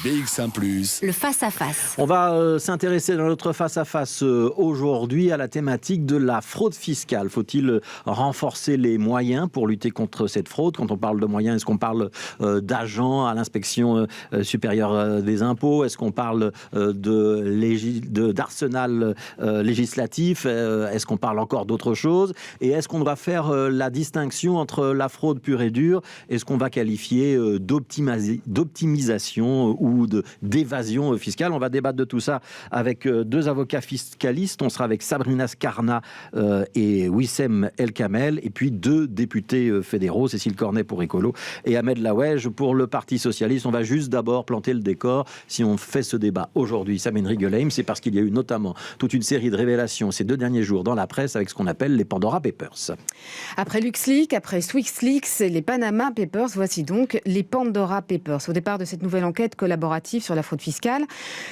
BX1+. Le face-à-face. On va s'intéresser dans notre face-à-face aujourd'hui à la thématique de la fraude fiscale. Faut-il renforcer les moyens pour lutter contre cette fraude? Quand on parle de moyens, est-ce qu'on parle d'agents à l'inspection supérieure des impôts? Est-ce qu'on parle d'arsenal législatif? Est-ce qu'on parle encore d'autre chose? Et est-ce qu'on doit faire la distinction entre la fraude pure et dure et ce qu'on va qualifier d'optimisation ou d'évasion fiscale? On va débattre de tout ça avec deux avocats fiscalistes. On sera avec Sabrina Scarna et Wissem El Kamel, et puis deux députés fédéraux, Cécile Cornet pour Écolo et Ahmed Laouej pour le Parti Socialiste. On va juste d'abord planter le décor. Si on fait ce débat aujourd'hui, Samine Rigeleim, c'est parce qu'il y a eu notamment toute une série de révélations ces 2 derniers jours dans la presse avec ce qu'on appelle les Pandora Papers. Après LuxLeaks, après SwissLeaks et les Panama Papers, voici donc les Pandora Papers. Au départ de cette nouvelle enquête collaborative sur la fraude fiscale,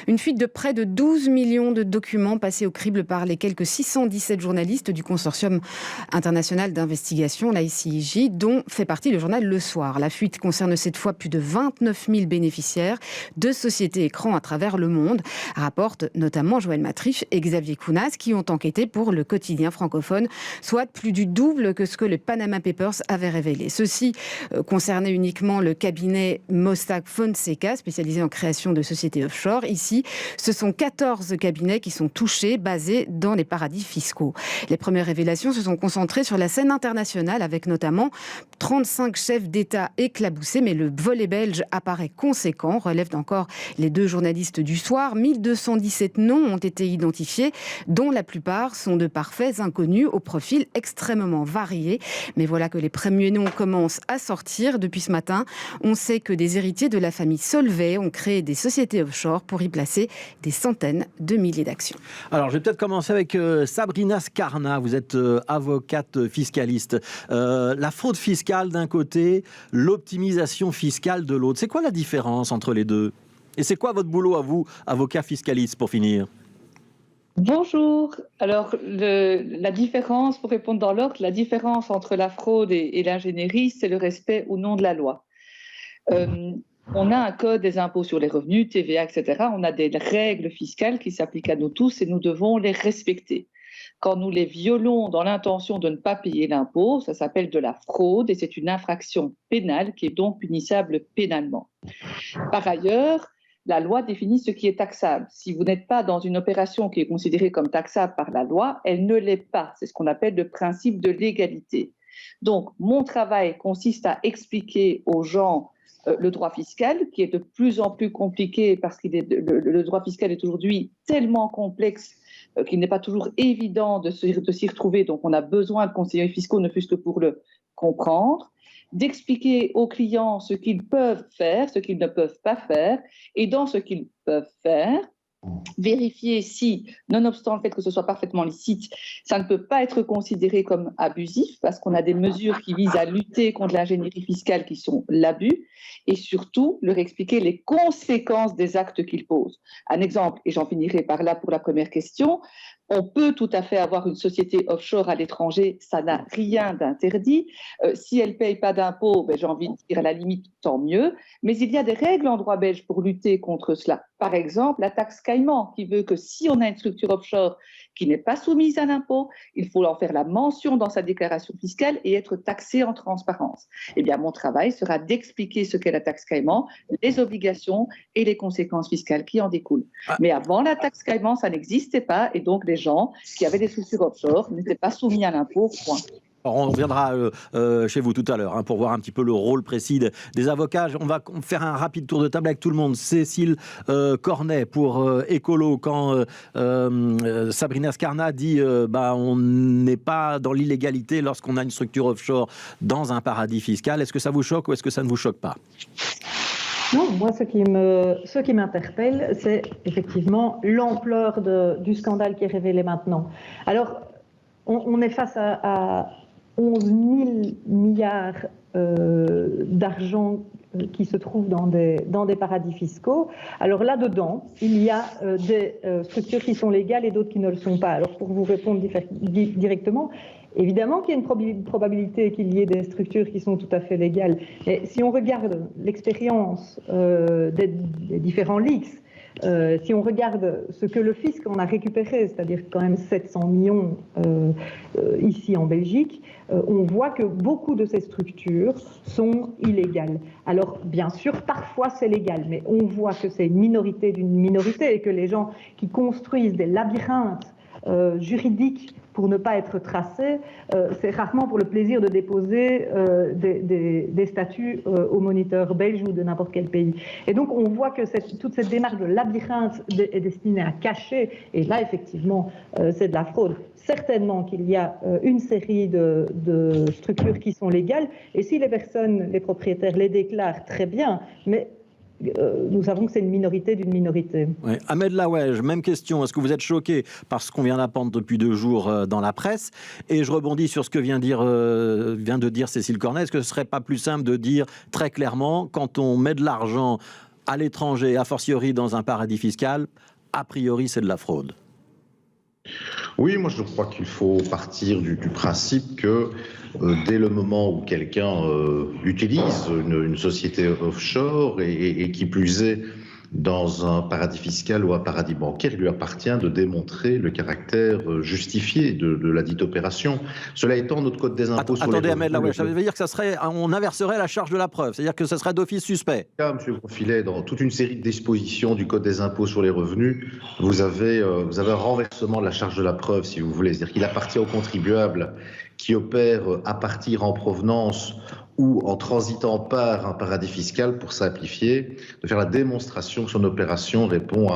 une fuite de près de 12 millions de documents passés au crible par les quelques 617 journalistes du consortium international d'investigation, la ICIJ, dont fait partie le journal Le Soir. La fuite concerne cette fois plus de 29 000 bénéficiaires de sociétés écrans à travers le monde, rapportent notamment Joël Matriche et Xavier Kounas, qui ont enquêté pour le quotidien francophone, soit plus du double que ce que les Panama Papers avaient révélé. Ceci concernait uniquement le cabinet Mossack Fonseca, spécialisé en création de sociétés offshore. Ici, ce sont 14 cabinets qui sont touchés, basés dans les paradis fiscaux. Les premières révélations se sont concentrées sur la scène internationale, avec notamment 35 chefs d'État éclaboussés, mais le volet belge apparaît conséquent, relèvent encore les 2 journalistes du Soir. 1217 noms ont été identifiés, dont la plupart sont de parfaits inconnus au profil extrêmement varié. Mais voilà que les premiers noms commencent à sortir. Depuis ce matin, on sait que des héritiers de la famille Solvay ont créé des sociétés offshore pour y placer des centaines de milliers d'actions. Alors, je vais peut-être commencer avec Sabrina Scarna. Vous êtes avocate fiscaliste. La fraude fiscale d'un côté, l'optimisation fiscale de l'autre. C'est quoi la différence entre les deux? Et c'est quoi votre boulot à vous, avocat fiscaliste, pour finir? Bonjour. Alors, la différence, pour répondre dans l'ordre, la différence entre la fraude et l'ingénierie, c'est le respect ou non de la loi. On a un code des impôts sur les revenus, TVA, etc. On a des règles fiscales qui s'appliquent à nous tous et nous devons les respecter. Quand nous les violons dans l'intention de ne pas payer l'impôt, ça s'appelle de la fraude et c'est une infraction pénale qui est donc punissable pénalement. Par ailleurs, la loi définit ce qui est taxable. Si vous n'êtes pas dans une opération qui est considérée comme taxable par la loi, elle ne l'est pas. C'est ce qu'on appelle le principe de l'égalité. Donc, mon travail consiste à expliquer aux gens le droit fiscal, qui est de plus en plus compliqué parce que le droit fiscal est aujourd'hui tellement complexe qu'il n'est pas toujours évident de s'y retrouver. Donc, on a besoin de conseillers fiscaux, ne fût-ce que pour le comprendre, d'expliquer aux clients ce qu'ils peuvent faire, ce qu'ils ne peuvent pas faire, et dans ce qu'ils peuvent faire, vérifier si, nonobstant le fait que ce soit parfaitement licite, ça ne peut pas être considéré comme abusif, parce qu'on a des mesures qui visent à lutter contre l'ingénierie fiscale qui sont l'abus, et surtout leur expliquer les conséquences des actes qu'ils posent. Un exemple, et j'en finirai par là pour la première question, on peut tout à fait avoir une société offshore à l'étranger, ça n'a rien d'interdit. Si elle ne paye pas d'impôts, j'ai envie de dire à la limite, tant mieux. Mais il y a des règles en droit belge pour lutter contre cela. Par exemple, la taxe Caïman, qui veut que si on a une structure offshore qui n'est pas soumise à l'impôt, il faut en faire la mention dans sa déclaration fiscale et être taxé en transparence. Eh bien, mon travail sera d'expliquer ce qu'est la taxe Caïman, les obligations et les conséquences fiscales qui en découlent. Mais avant la taxe Caïman, ça n'existait pas et donc les gens qui avaient des structures offshore n'étaient pas soumis à l'impôt, point. Alors on reviendra chez vous tout à l'heure pour voir un petit peu le rôle précis des avocats. On va faire un rapide tour de table avec tout le monde. Cécile Cornet pour Écolo, quand Sabrina Scarna dit on n'est pas dans l'illégalité lorsqu'on a une structure offshore dans un paradis fiscal. Est-ce que ça vous choque ou est-ce que ça ne vous choque pas ? Non, moi, ce qui m'interpelle, c'est effectivement l'ampleur du scandale qui est révélé maintenant. Alors, on est face à 11 000 milliards d'argent qui se trouvent dans des paradis fiscaux. Alors là-dedans, il y a des structures qui sont légales et d'autres qui ne le sont pas. Alors pour vous répondre directement, Évidemment qu'il y a une probabilité qu'il y ait des structures qui sont tout à fait légales. Mais si on regarde l'expérience des différents leaks, si on regarde ce que le fisc en a récupéré, c'est-à-dire quand même 700 millions ici en Belgique, on voit que beaucoup de ces structures sont illégales. Alors bien sûr, parfois c'est légal, mais on voit que c'est une minorité d'une minorité et que les gens qui construisent des labyrinthes juridiques pour ne pas être tracés, c'est rarement pour le plaisir de déposer des statuts au moniteur belge ou de n'importe quel pays. Et donc on voit que toute cette démarche de labyrinthe est destinée à cacher, et là effectivement c'est de la fraude. Certainement qu'il y a une série de structures qui sont légales, et si les personnes, les propriétaires les déclarent, très bien, mais nous savons que c'est une minorité d'une minorité. Ouais. Ahmed Laouej, même question. Est-ce que vous êtes choqué par ce qu'on vient d'apprendre depuis 2 jours dans la presse? Et je rebondis sur ce que vient de dire Cécile Cornet. Est-ce que ce serait pas plus simple de dire très clairement, quand on met de l'argent à l'étranger, a fortiori dans un paradis fiscal, a priori c'est de la fraude? Oui, moi je crois qu'il faut partir du principe que dès le moment où quelqu'un utilise une société offshore et qui plus est dans un paradis fiscal ou un paradis bancaire, il lui appartient de démontrer le caractère justifié de la dite opération. Cela étant, notre code des impôts... Attendez, Ahmed Laouej, ça veut dire que on inverserait la charge de la preuve, c'est-à-dire que ce serait d'office suspect. Monsieur Profilet, dans toute une série de dispositions du code des impôts sur les revenus, vous avez un renversement de la charge de la preuve, si vous voulez. C'est-à-dire qu'il appartient au contribuable qui opère à partir en provenance ou en transitant par un paradis fiscal, pour simplifier, de faire la démonstration que son opération répond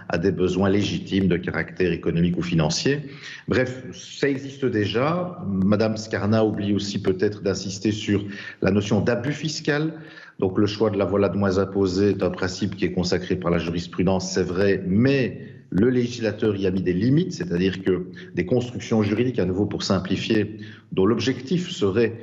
à des besoins légitimes de caractère économique ou financier. Bref, ça existe déjà. Madame Scarna oublie aussi peut-être d'insister sur la notion d'abus fiscal. Donc le choix de la voie la moins imposée est un principe qui est consacré par la jurisprudence, c'est vrai, mais le législateur y a mis des limites, c'est-à-dire que des constructions juridiques, à nouveau pour simplifier, dont l'objectif serait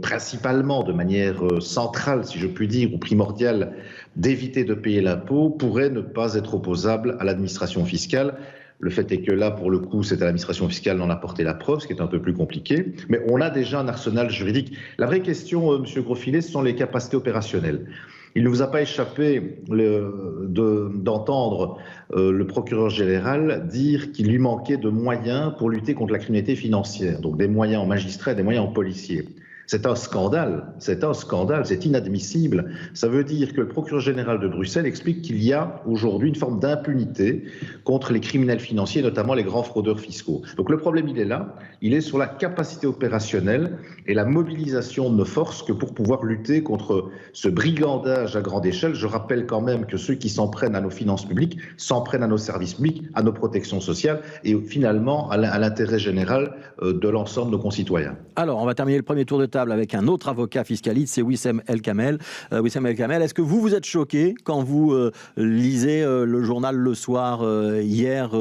principalement, de manière centrale, si je puis dire, ou primordiale, d'éviter de payer l'impôt, pourraient ne pas être opposables à l'administration fiscale. Le fait est que là, pour le coup, c'est à l'administration fiscale d'en apporter la preuve, ce qui est un peu plus compliqué. Mais on a déjà un arsenal juridique. La vraie question, Monsieur Grosfilet, ce sont les capacités opérationnelles. Il ne vous a pas échappé d'entendre le procureur général dire qu'il lui manquait de moyens pour lutter contre la criminalité financière, donc des moyens en magistrats et des moyens en policiers. C'est un scandale, c'est inadmissible. Ça veut dire que le procureur général de Bruxelles explique qu'il y a aujourd'hui une forme d'impunité contre les criminels financiers, notamment les grands fraudeurs fiscaux. Donc le problème, il est là, il est sur la capacité opérationnelle et la mobilisation de nos forces que pour pouvoir lutter contre ce brigandage à grande échelle. Je rappelle quand même que ceux qui s'en prennent à nos finances publiques s'en prennent à nos services publics, à nos protections sociales et finalement à l'intérêt général de l'ensemble de nos concitoyens. Alors, on va terminer le premier tour de table avec un autre avocat fiscaliste, c'est Wissem El Kamel. Wissem El Kamel, est-ce que vous êtes choqué quand vous lisez le journal le soir, hier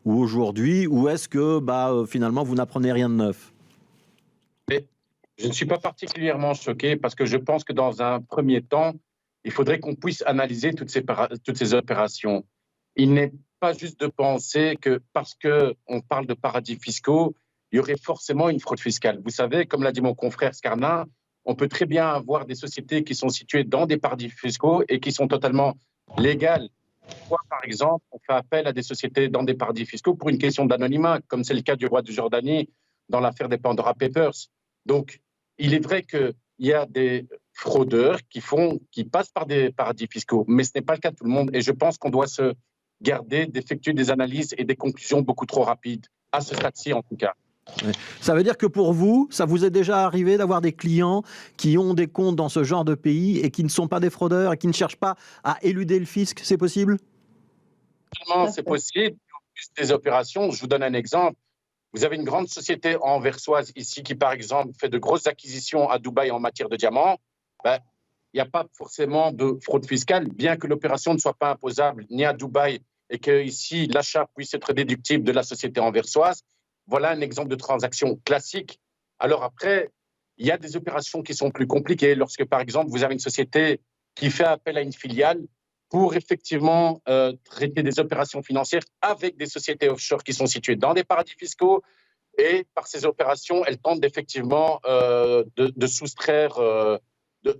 ou aujourd'hui, ou est-ce que finalement vous n'apprenez rien de neuf? Je ne suis pas particulièrement choqué parce que je pense que dans un premier temps, il faudrait qu'on puisse analyser toutes ces opérations. Il n'est pas juste de penser que parce qu'on parle de paradis fiscaux, il y aurait forcément une fraude fiscale. Vous savez, comme l'a dit mon confrère Scarna, on peut très bien avoir des sociétés qui sont situées dans des paradis fiscaux et qui sont totalement légales. Pourquoi, par exemple, on fait appel à des sociétés dans des paradis fiscaux pour une question d'anonymat, comme c'est le cas du roi de Jordanie dans l'affaire des Pandora Papers. Donc, il est vrai qu'il y a des fraudeurs qui passent par des paradis fiscaux, mais ce n'est pas le cas de tout le monde. Et je pense qu'on doit se garder d'effectuer des analyses et des conclusions beaucoup trop rapides, à ce stade-ci en tout cas. Ouais. Ça veut dire que pour vous, ça vous est déjà arrivé d'avoir des clients qui ont des comptes dans ce genre de pays et qui ne sont pas des fraudeurs et qui ne cherchent pas à éluder le fisc, c'est possible? C'est possible. Des opérations, je vous donne un exemple. Vous avez une grande société anversoise ici qui, par exemple, fait de grosses acquisitions à Dubaï en matière de diamants. Il n'y a pas forcément de fraude fiscale, bien que l'opération ne soit pas imposable ni à Dubaï et que ici l'achat puisse être déductible de la société anversoise. Voilà un exemple de transaction classique. Alors après, il y a des opérations qui sont plus compliquées. Lorsque, par exemple, vous avez une société qui fait appel à une filiale pour effectivement traiter des opérations financières avec des sociétés offshore qui sont situées dans des paradis fiscaux, Et par ces opérations, elle tente effectivement de soustraire, elle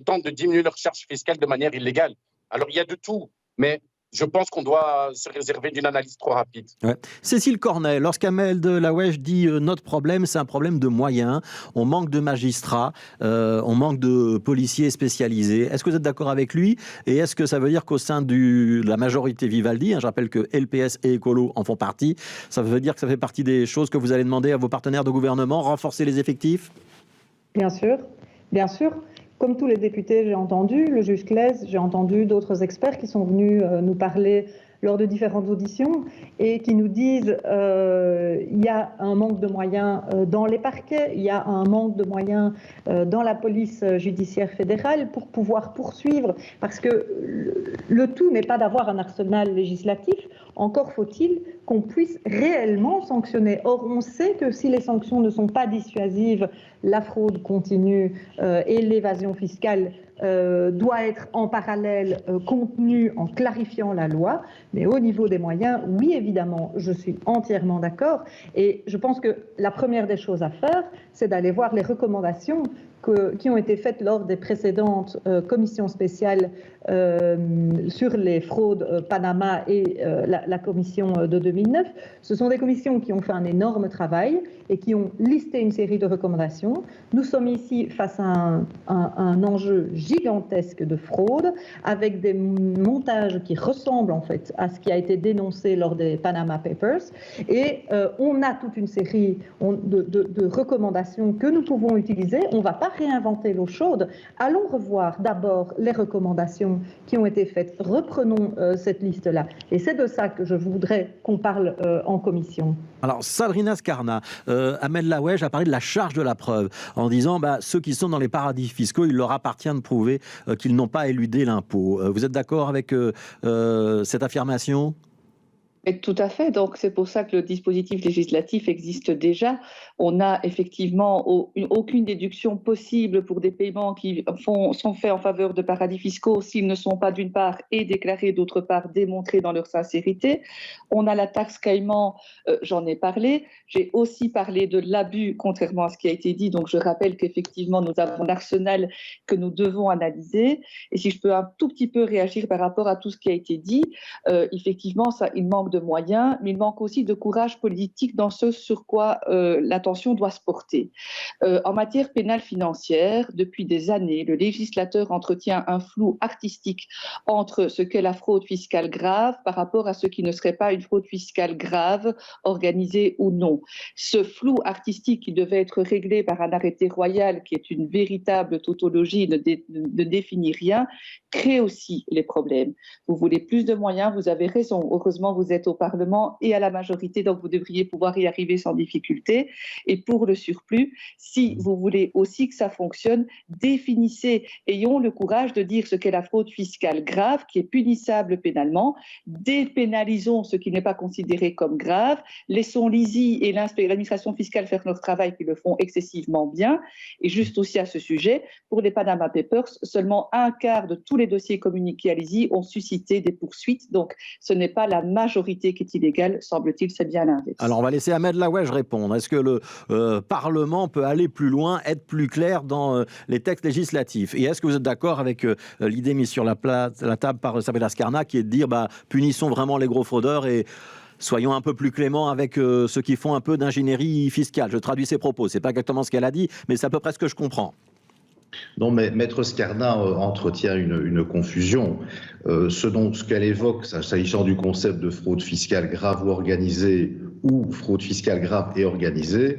tente de diminuer leur charge fiscale de manière illégale. Alors, il y a de tout, mais je pense qu'on doit se réserver d'une analyse trop rapide. Ouais. Cécile Cornet, lorsqu'Amel de la Wesh dit notre problème, c'est un problème de moyens, on manque de magistrats, on manque de policiers spécialisés. Est-ce que vous êtes d'accord avec lui? Et est-ce que ça veut dire qu'au sein de la majorité Vivaldi, je rappelle que LPS et Écolo en font partie, ça veut dire que ça fait partie des choses que vous allez demander à vos partenaires de gouvernement, renforcer les effectifs? Bien sûr, bien sûr. Comme tous les députés, j'ai entendu le juge Claes, j'ai entendu d'autres experts qui sont venus nous parler lors de différentes auditions et qui nous disent il y a un manque de moyens dans les parquets, il y a un manque de moyens dans la police judiciaire fédérale pour pouvoir poursuivre, parce que le tout n'est pas d'avoir un arsenal législatif, encore faut-il qu'on puisse réellement sanctionner. Or, on sait que si les sanctions ne sont pas dissuasives, la fraude continue et l'évasion fiscale doit être en parallèle contenue en clarifiant la loi. Mais au niveau des moyens, oui, évidemment, je suis entièrement d'accord. Et je pense que la première des choses à faire, c'est d'aller voir les recommandations qui ont été faites lors des précédentes commissions spéciales sur les fraudes Panama et la commission de 2009. Ce sont des commissions qui ont fait un énorme travail et qui ont listé une série de recommandations. Nous sommes ici face à un enjeu gigantesque de fraude avec des montages qui ressemblent en fait à ce qui a été dénoncé lors des Panama Papers. Et on a toute une série de recommandations que nous pouvons utiliser. On ne va pas réinventer l'eau chaude. Allons revoir d'abord les recommandations qui ont été faites. Reprenons cette liste-là. Et c'est de ça que je voudrais qu'on parle en commission. Alors, Sabrina Scarna, Amel Laoueche a parlé de la charge de la preuve en disant ceux qui sont dans les paradis fiscaux, il leur appartient de prouver qu'ils n'ont pas éludé l'impôt. Vous êtes d'accord avec cette affirmation ? Et tout à fait. Donc, c'est pour ça que le dispositif législatif existe déjà. On n'a effectivement aucune déduction possible pour des paiements qui sont faits en faveur de paradis fiscaux s'ils ne sont pas d'une part et déclarés, d'autre part démontrés dans leur sincérité. On a la taxe Caïman, j'en ai parlé. J'ai aussi parlé de l'abus, contrairement à ce qui a été dit. Donc, je rappelle qu'effectivement, nous avons l'arsenal que nous devons analyser. Et si je peux un tout petit peu réagir par rapport à tout ce qui a été dit, effectivement, il manque de moyens, mais il manque aussi de courage politique dans ce sur quoi l'attention doit se porter. En matière pénale financière, depuis des années, le législateur entretient un flou artistique entre ce qu'est la fraude fiscale grave par rapport à ce qui ne serait pas une fraude fiscale grave, organisée ou non. Ce flou artistique qui devait être réglé par un arrêté royal, qui est une véritable tautologie, ne définit rien, crée aussi les problèmes. Vous voulez plus de moyens, vous avez raison. Heureusement, vous êtes au Parlement et à la majorité, donc vous devriez pouvoir y arriver sans difficulté. Et pour le surplus, si vous voulez aussi que ça fonctionne, définissez, ayons le courage de dire ce qu'est la fraude fiscale grave, qui est punissable pénalement, dépénalisons ce qui n'est pas considéré comme grave, laissons l'ISI et l'administration fiscale faire leur travail, qui le font excessivement bien. Et juste aussi à ce sujet, pour les Panama Papers, seulement un quart de tous les dossiers communiqués à l'ISI ont suscité des poursuites, donc ce n'est pas la majorité qui est illégale, semble-t-il, c'est bien l'inverse. Alors on va laisser Amel Laoueche répondre. Est-ce que le Parlement peut aller plus loin, être plus clair dans les textes législatifs? Et est-ce que vous êtes d'accord avec l'idée mise sur la table par Sabrina Scarna, qui est de dire punissons vraiment les gros fraudeurs et soyons un peu plus cléments avec ceux qui font un peu d'ingénierie fiscale? Je traduis ses propos, c'est pas exactement ce qu'elle a dit, mais c'est à peu près ce que je comprends. Non, mais Maître Scarna entretient une confusion. Ce qu'elle évoque, s'agissant du concept de fraude fiscale grave ou organisée, ou fraude fiscale grave et organisée,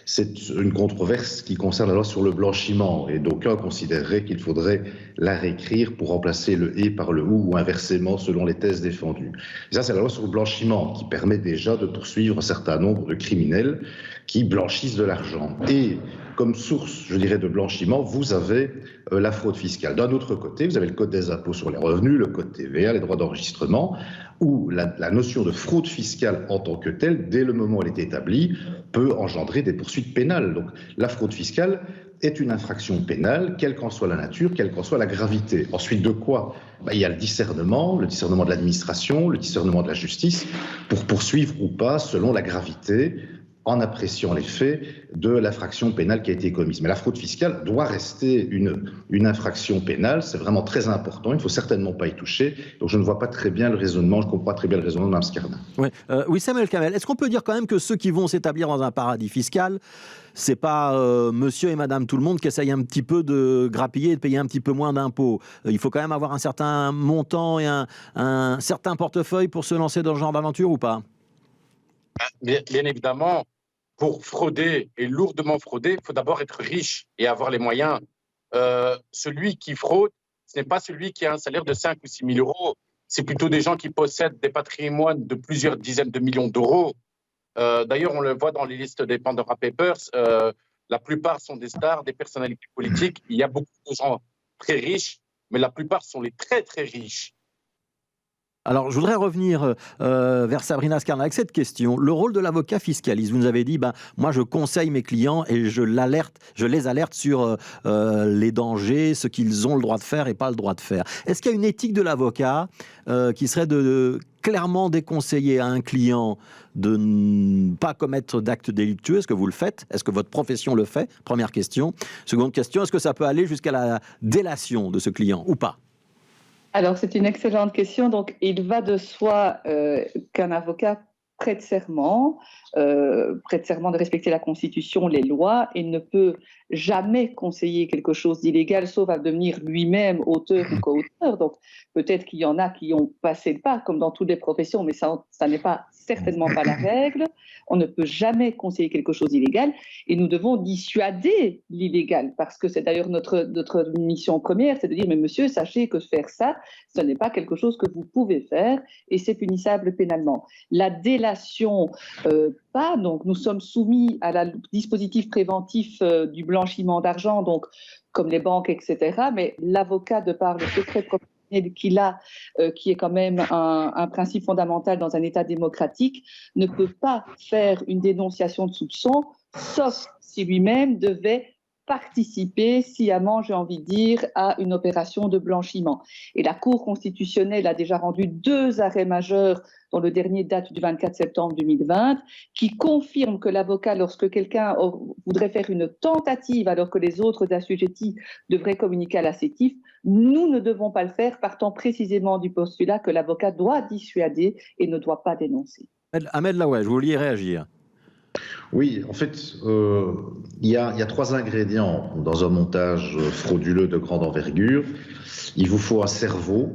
c'est une controverse qui concerne la loi sur le blanchiment. Et d'aucuns considéreraient qu'il faudrait la réécrire pour remplacer le « et » par le « ou » inversement selon les thèses défendues. Et ça, c'est la loi sur le blanchiment qui permet déjà de poursuivre un certain nombre de criminels qui blanchissent de l'argent. Et comme source, je dirais, de blanchiment, vous avez la fraude fiscale. D'un autre côté, vous avez le code des impôts sur les revenus, le code TVA, les droits d'enregistrement, où la notion de fraude fiscale en tant que telle, dès le moment où elle est établie, peut engendrer des poursuites pénales. Donc la fraude fiscale est une infraction pénale, quelle qu'en soit la nature, quelle qu'en soit la gravité. Ensuite, de quoi? Il y a le discernement de l'administration, le discernement de la justice, pour poursuivre ou pas selon la gravité, en appréciant les faits de l'infraction pénale qui a été commise. Mais la fraude fiscale doit rester une infraction pénale, c'est vraiment très important, il ne faut certainement pas y toucher. Donc je ne vois pas très bien le raisonnement, je ne comprends pas très bien le raisonnement de Mme Scarna. Oui, Wissem El-Kamel, est-ce qu'on peut dire quand même que ceux qui vont s'établir dans un paradis fiscal, c'est pas monsieur et madame tout le monde qui essayent un petit peu de grappiller et de payer un petit peu moins d'impôts? Il faut quand même avoir un certain montant et un certain portefeuille pour se lancer dans ce genre d'aventure ou pas? Bien évidemment, pour frauder et lourdement frauder, il faut d'abord être riche et avoir les moyens. Celui qui fraude, ce n'est pas celui qui a un salaire de 5 ou 6 000 euros, c'est plutôt des gens qui possèdent des patrimoines de plusieurs dizaines de millions d'euros. D'ailleurs, on le voit dans les listes des Pandora Papers, la plupart sont des stars, des personnalités politiques. Il y a beaucoup de gens très riches, mais la plupart sont les très très riches. Alors, je voudrais revenir vers Sabrina Scarna avec cette question. Le rôle de l'avocat fiscaliste, vous nous avez dit, moi je conseille mes clients et je les alerte sur les dangers, ce qu'ils ont le droit de faire et pas le droit de faire. Est-ce qu'il y a une éthique de l'avocat qui serait de clairement déconseiller à un client de ne pas commettre d'actes délictueux? Est-ce que vous le faites? Est-ce que votre profession le fait? Première question. Seconde question, est-ce que ça peut aller jusqu'à la délation de ce client ou pas? Alors, c'est une excellente question. Donc, il va de soi qu'un avocat prête serment de respecter la Constitution, les lois, et ne peut jamais conseiller quelque chose d'illégal, sauf à devenir lui-même auteur ou co-auteur. Donc, peut-être qu'il y en a qui ont passé le pas, comme dans toutes les professions, mais ça n'est certainement pas la règle. On ne peut jamais conseiller quelque chose d'illégal, et nous devons dissuader l'illégal, parce que c'est d'ailleurs notre mission première, c'est de dire, mais monsieur, sachez que faire ça, ce n'est pas quelque chose que vous pouvez faire, et c'est punissable pénalement. La délation, pas. Donc, nous sommes soumis à la dispositif préventif du blanchiment d'argent, donc comme les banques, etc. Mais l'avocat, de par le secret professionnel qu'il a, qui est quand même un principe fondamental dans un État démocratique, ne peut pas faire une dénonciation de soupçon, sauf si lui-même devait participer sciemment, j'ai envie de dire, à une opération de blanchiment. Et la Cour constitutionnelle a déjà rendu 2 arrêts majeurs, dont le dernier date du 24 septembre 2020, qui confirment que l'avocat, lorsque quelqu'un voudrait faire une tentative alors que les autres assujettis devraient communiquer à l'assertif, nous ne devons pas le faire, partant précisément du postulat que l'avocat doit dissuader et ne doit pas dénoncer. Ahmed Laouaj, vous vouliez réagir? Oui, en fait, il y a 3 ingrédients dans un montage frauduleux de grande envergure. Il vous faut un cerveau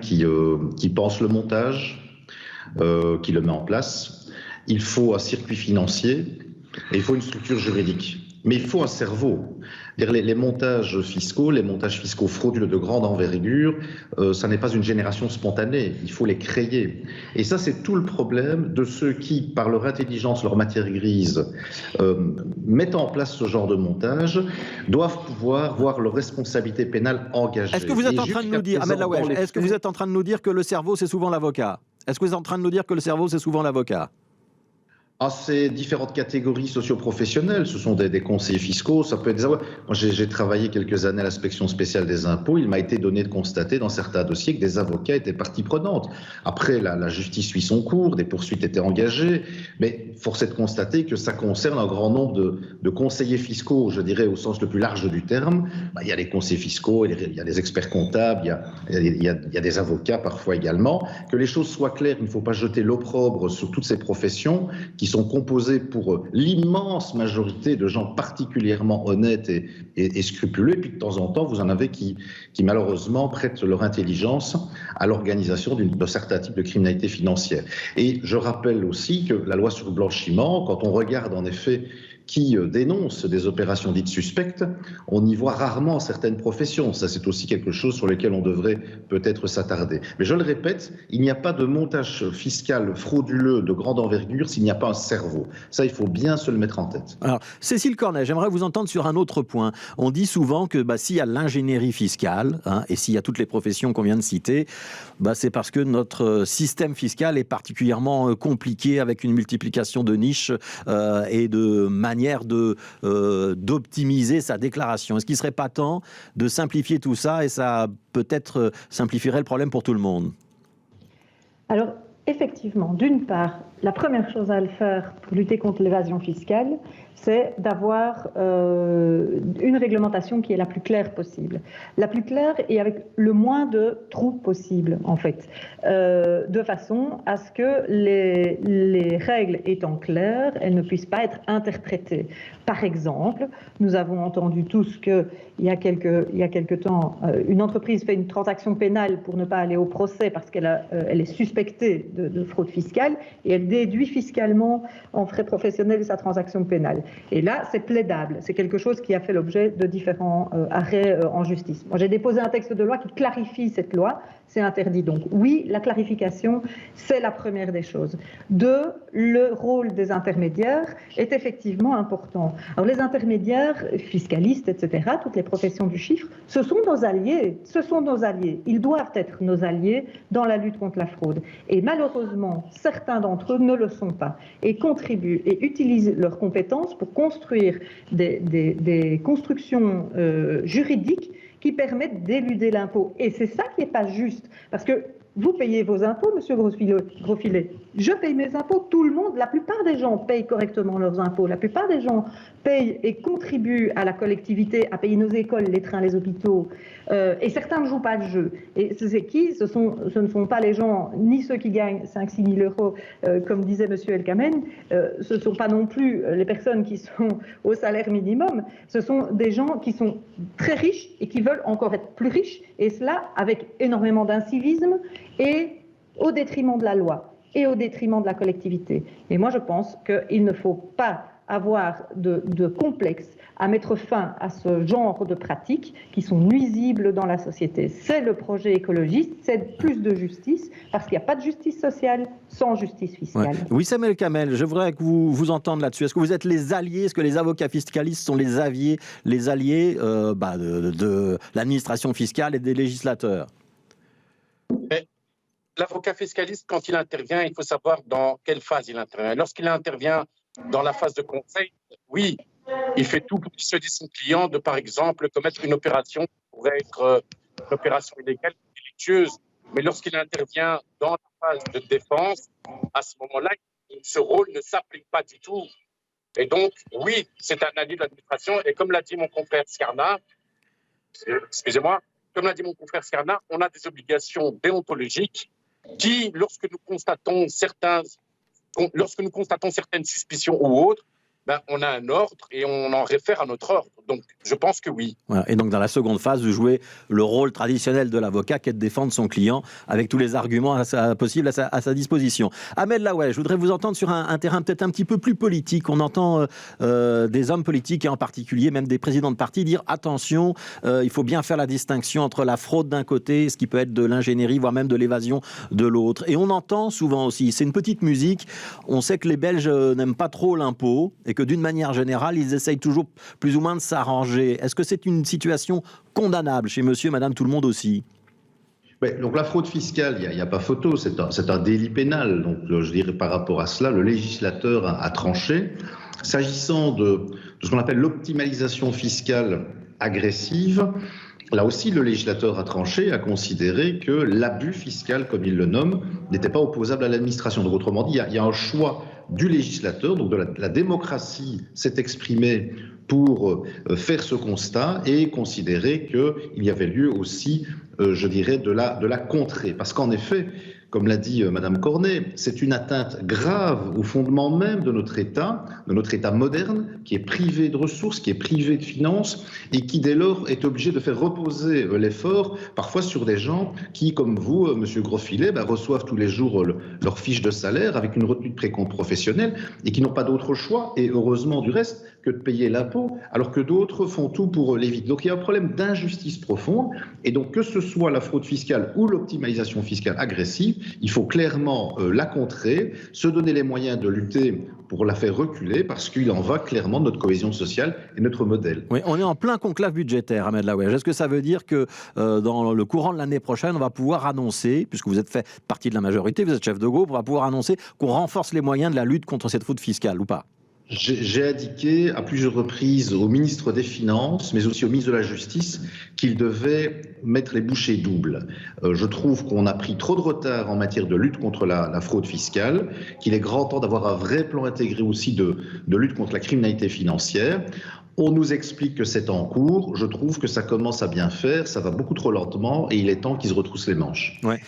qui pense le montage, qui le met en place. Il faut un circuit financier et il faut une structure juridique. Mais il faut un cerveau. Les montages fiscaux frauduleux de grande envergure, ça n'est pas une génération spontanée, il faut les créer. Et ça, c'est tout le problème de ceux qui, par leur intelligence, leur matière grise, mettent en place ce genre de montage, doivent pouvoir voir leur responsabilité pénale engagée. Est-ce que vous êtes en train de nous dire, Ahmed Laouaj, est-ce que vous êtes en train de nous dire que le cerveau, c'est souvent l'avocat? Est-ce que vous êtes en train de nous dire que le cerveau, c'est souvent l'avocat? Ces différentes catégories socio-professionnelles, ce sont des conseillers fiscaux, ça peut être des avocats. Moi, j'ai travaillé quelques années à l'inspection spéciale des impôts. Il m'a été donné de constater dans certains dossiers que des avocats étaient partie prenante. Après, la justice suit son cours, des poursuites étaient engagées, mais force est de constater que ça concerne un grand nombre de conseillers fiscaux, je dirais au sens le plus large du terme. Il y a les conseillers fiscaux, il y a les experts comptables, il y a des avocats parfois également. Que les choses soient claires, il ne faut pas jeter l'opprobre sur toutes ces professions qui sont composées pour l'immense majorité de gens particulièrement honnêtes et scrupuleux. Et puis de temps en temps, vous en avez qui malheureusement prêtent leur intelligence à l'organisation de certains types de criminalité financière. Et je rappelle aussi que la loi sur le blanchiment, quand on regarde en effet qui dénoncent des opérations dites suspectes, on y voit rarement certaines professions. Ça, c'est aussi quelque chose sur lequel on devrait peut-être s'attarder. Mais je le répète, il n'y a pas de montage fiscal frauduleux de grande envergure s'il n'y a pas un cerveau. Ça, il faut bien se le mettre en tête. Alors, Cécile Cornet, j'aimerais vous entendre sur un autre point. On dit souvent que s'il y a l'ingénierie fiscale, et s'il y a toutes les professions qu'on vient de citer, c'est parce que notre système fiscal est particulièrement compliqué, avec une multiplication de niches et de manières d'optimiser sa déclaration. Est-ce qu'il ne serait pas temps de simplifier tout ça, et ça peut-être simplifierait le problème pour tout le monde? Alors, effectivement, d'une part, la première chose à le faire pour lutter contre l'évasion fiscale, c'est d'avoir une réglementation qui est la plus claire possible. La plus claire et avec le moins de trous possible, en fait. De façon à ce que les règles étant claires, elles ne puissent pas être interprétées. Par exemple, nous avons entendu tous qu'il y a quelque temps, une entreprise fait une transaction pénale pour ne pas aller au procès parce qu'elle est suspectée de fraude fiscale, et elle déduit fiscalement en frais professionnels sa transaction pénale. Et là, c'est plaidable. C'est quelque chose qui a fait l'objet de différents arrêts en justice. Moi, j'ai déposé un texte de loi qui clarifie cette loi. C'est interdit. Donc oui, la clarification, c'est la première des choses. Deux, le rôle des intermédiaires est effectivement important. Alors les intermédiaires, fiscalistes, etc., toutes les professions du chiffre, ce sont nos alliés. Ce sont nos alliés. Ils doivent être nos alliés dans la lutte contre la fraude. Et malheureusement, certains d'entre eux ne le sont pas et contribuent et utilisent leurs compétences pour construire des constructions juridiques qui permettent d'éluder l'impôt. Et c'est ça qui n'est pas juste, parce que vous payez vos impôts, monsieur Grosfilet. Je paye mes impôts, tout le monde, la plupart des gens payent correctement leurs impôts. La plupart des gens payent et contribuent à la collectivité, à payer nos écoles, les trains, les hôpitaux. Et certains ne jouent pas le jeu. Et c'est qui? Ce ne sont pas les gens, ni ceux qui gagnent 5-6 000 euros, comme disait monsieur El-Kamen. Ce ne sont pas non plus les personnes qui sont au salaire minimum. Ce sont des gens qui sont très riches et qui veulent encore être plus riches. Et cela avec énormément d'incivisme et au détriment de la loi et au détriment de la collectivité. Et moi, je pense qu'il ne faut pas avoir de complexe à mettre fin à ce genre de pratiques qui sont nuisibles dans la société. C'est le projet écologiste, c'est plus de justice, parce qu'il n'y a pas de justice sociale sans justice fiscale. Wissem El-Kamel, je voudrais que vous entendiez là-dessus. Est-ce que vous êtes les alliés, est-ce que les avocats fiscalistes sont les alliés de l'administration fiscale et des législateurs? L'avocat fiscaliste, quand il intervient, il faut savoir dans quelle phase il intervient. Lorsqu'il intervient dans la phase de conseil, oui, il fait tout pour dissuader son client de, par exemple, commettre une opération qui pourrait être une opération illégale, délictueuse. Mais lorsqu'il intervient dans la phase de défense, à ce moment-là, ce rôle ne s'applique pas du tout. Et donc, oui, c'est un allié de l'administration. Et comme l'a dit mon confrère Scarna, on a des obligations déontologiques qui, lorsque nous constatons certaines suspicions ou autres, on a un ordre et on en réfère à notre ordre. Donc, je pense que oui. Voilà. Et donc, dans la seconde phase, vous jouez le rôle traditionnel de l'avocat qui est de défendre son client avec tous les arguments possibles à sa disposition. Ahmed Laouech, je voudrais vous entendre sur un terrain peut-être un petit peu plus politique. On entend des hommes politiques et en particulier même des présidents de partis dire attention, il faut bien faire la distinction entre la fraude d'un côté, ce qui peut être de l'ingénierie, voire même de l'évasion de l'autre. Et on entend souvent aussi, c'est une petite musique, on sait que les Belges n'aiment pas trop l'impôt et que d'une manière générale, ils essayent toujours plus ou moins de s'arranger. Est-ce que c'est une situation condamnable chez monsieur, madame, tout le monde aussi? Donc la fraude fiscale, il n'y a pas photo, c'est un délit pénal. Donc je dirais par rapport à cela, le législateur a tranché. S'agissant de ce qu'on appelle l'optimalisation fiscale agressive, là aussi, le législateur a tranché, a considéré que l'abus fiscal, comme il le nomme, n'était pas opposable à l'administration. Donc autrement dit, il y a un choix du législateur, donc de la démocratie s'est exprimée pour faire ce constat et considérer qu'il y avait lieu aussi, je dirais, de la contrer. Parce qu'en effet, comme l'a dit Madame Cornet, c'est une atteinte grave au fondement même de notre État moderne, qui est privé de ressources, qui est privé de finances et qui dès lors est obligé de faire reposer l'effort parfois sur des gens qui, comme vous, Monsieur Grosfilet, reçoivent tous les jours leur fiche de salaire avec une retenue de précompte professionnelle et qui n'ont pas d'autre choix, et heureusement du reste, que de payer l'impôt, alors que d'autres font tout pour l'éviter. Donc il y a un problème d'injustice profonde, et donc que ce soit la fraude fiscale ou l'optimalisation fiscale agressive, il faut clairement la contrer, se donner les moyens de lutter pour la faire reculer, parce qu'il en va clairement de notre cohésion sociale et notre modèle. Oui, on est en plein conclave budgétaire, Ahmed Laouej. Est-ce que ça veut dire que dans le courant de l'année prochaine, on va pouvoir annoncer, puisque vous êtes fait partie de la majorité, vous êtes chef de groupe, on va pouvoir annoncer qu'on renforce les moyens de la lutte contre cette fraude fiscale ou pas? J'ai indiqué à plusieurs reprises au ministre des Finances, mais aussi au ministre de la Justice, qu'il devait mettre les bouchées doubles. Je trouve qu'on a pris trop de retard en matière de lutte contre la fraude fiscale, qu'il est grand temps d'avoir un vrai plan intégré aussi de lutte contre la criminalité financière. On nous explique que c'est en cours. Je trouve que ça commence à bien faire. Ça va beaucoup trop lentement et il est temps qu'ils se retroussent les manches. Ouais.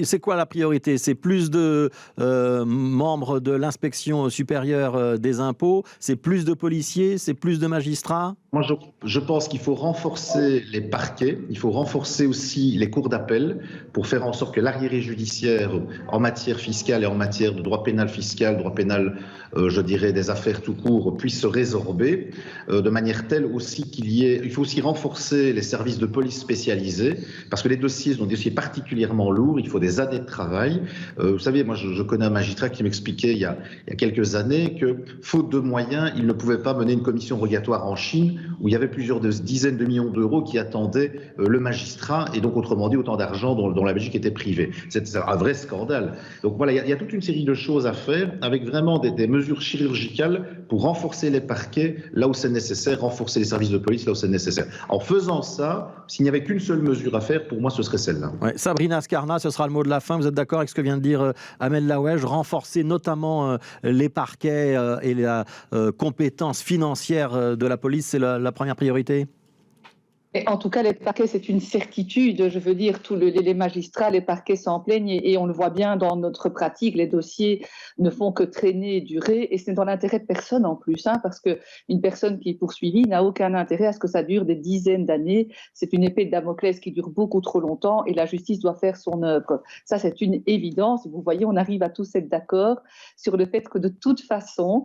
C'est quoi la priorité? C'est plus de membres de l'inspection supérieure des impôts? C'est plus de policiers? C'est plus de magistrats? Moi, je pense qu'il faut renforcer les parquets. Il faut renforcer aussi les cours d'appel pour faire en sorte que l'arriéré judiciaire en matière fiscale et en matière de droit pénal fiscal, droit pénal, je dirais, des affaires tout court, puisse se résorber de manière telle aussi il faut aussi renforcer les services de police spécialisés, parce que les dossiers sont des dossiers particulièrement lourds, il faut des années de travail. Vous savez, moi je connais un magistrat qui m'expliquait il y a quelques années que, faute de moyens, il ne pouvait pas mener une commission rogatoire en Chine, où il y avait plusieurs dizaines de millions d'euros qui attendaient le magistrat, et donc autrement dit autant d'argent dont la Belgique était privée. C'est un vrai scandale. Donc voilà, il y a toute une série de choses à faire, avec vraiment des mesures chirurgicales pour renforcer les parquets là où c'est nécessaire, renforcer les services de police là où c'est nécessaire. En faisant ça, s'il n'y avait qu'une seule mesure à faire, pour moi, ce serait celle-là. Ouais. Sabrina Scarna, ce sera le mot de la fin. Vous êtes d'accord avec ce que vient de dire Ahmed Laouej? Renforcer notamment les parquets et la compétence financière de la police, c'est la première priorité? Et en tout cas, les parquets, c'est une certitude. Je veux dire, les magistrats, les parquets s'en plaignent et on le voit bien dans notre pratique. Les dossiers ne font que traîner et durer et c'est dans l'intérêt de personne en plus, parce qu'une personne qui est poursuivie n'a aucun intérêt à ce que ça dure des dizaines d'années. C'est une épée de Damoclès qui dure beaucoup trop longtemps et la justice doit faire son œuvre. Ça, c'est une évidence. Vous voyez, on arrive à tous être d'accord sur le fait que de toute façon,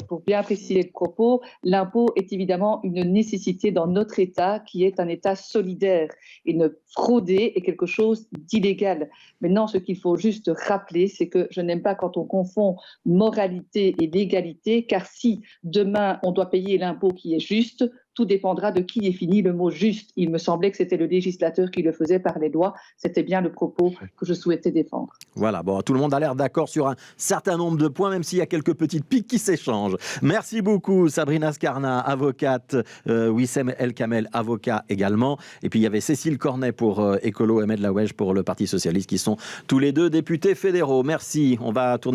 pour bien préciser le propos, l'impôt est évidemment une nécessité dans notre État qui est un État solidaire et ne frauder est quelque chose d'illégal. Maintenant, ce qu'il faut juste rappeler, c'est que je n'aime pas quand on confond moralité et légalité, car si demain on doit payer l'impôt qui est juste, tout dépendra de qui définit le mot juste. Il me semblait que c'était le législateur qui le faisait par les lois. C'était bien le propos que je souhaitais défendre. Voilà, bon, tout le monde a l'air d'accord sur un certain nombre de points, même s'il y a quelques petites piques qui s'échangent. Merci beaucoup, Sabrina Scarna, avocate, Wissem El Kamel, avocat également. Et puis il y avait Cécile Cornet pour Écolo, Ahmed Laouej pour le Parti Socialiste, qui sont tous les deux députés fédéraux. Merci, on va tourner